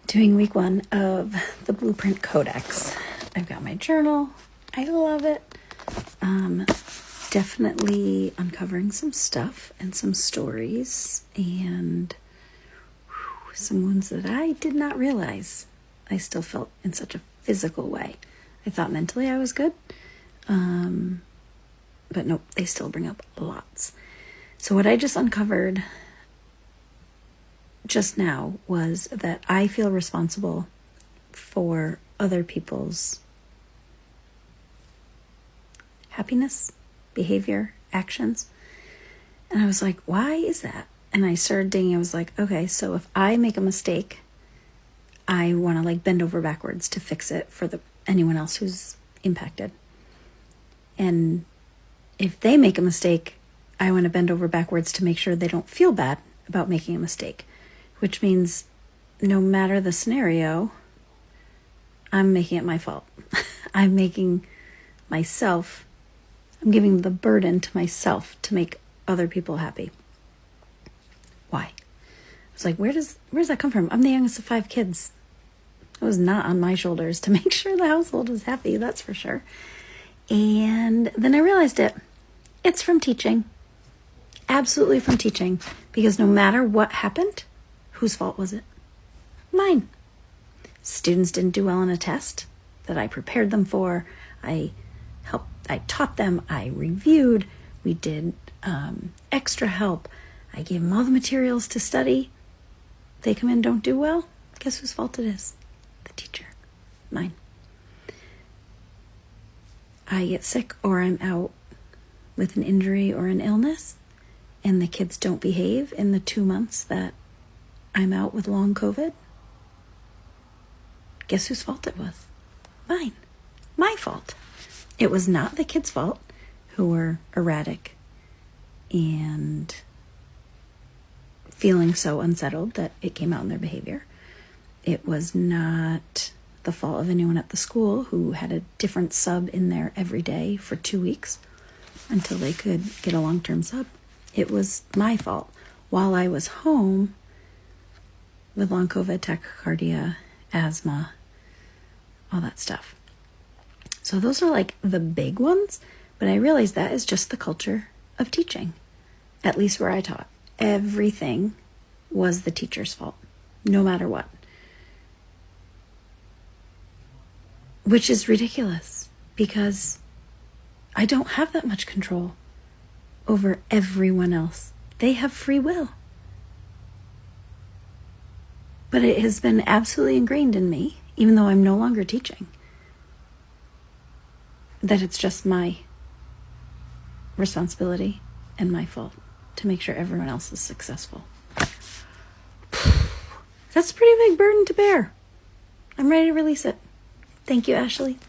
doing week 1 of the Blueprint Codex. I've got my journal. I love it. Definitely uncovering some stuff and some stories and some wounds that I did not realize I still felt in such a physical way. I thought mentally I was good, but nope, they still bring up lots. So what I just uncovered just now was that I feel responsible for other people's happiness, behavior, actions. And I was like, why is that? And I started digging. I was like, okay, so if I make a mistake, I want to bend over backwards to fix it for anyone else who's impacted. And if they make a mistake, I want to bend over backwards to make sure they don't feel bad about making a mistake, which means no matter the scenario, I'm making it my fault. I'm giving the burden to myself to make other people happy. Why? I was like, where does that come from? I'm the youngest of 5 kids. It was not on my shoulders to make sure the household was happy, that's for sure. And then I realized it's from teaching. Absolutely from teaching. Because no matter what happened, whose fault was it? Mine. Students didn't do well on a test that I prepared them for. I taught them, I reviewed, we did extra help. I gave them all the materials to study. They come in, don't do well. Guess whose fault it is? The teacher. Mine. I get sick or I'm out with an injury or an illness, and the kids don't behave in the 2 months that I'm out with long COVID. Guess whose fault it was? Mine. My fault. It was not the kids' fault who were erratic and feeling so unsettled that it came out in their behavior. It was not the fault of anyone at the school who had a different sub in there every day for 2 weeks until they could get a long-term sub. It was my fault while I was home with long COVID, tachycardia, asthma, all that stuff. So those are the big ones, but I realized that is just the culture of teaching, at least where I taught. Everything was the teacher's fault, no matter what. Which is ridiculous because I don't have that much control over everyone else. They have free will. But it has been absolutely ingrained in me, even though I'm no longer teaching, that it's just my responsibility and my fault to make sure everyone else is successful. That's a pretty big burden to bear. I'm ready to release it. Thank you, Ashley.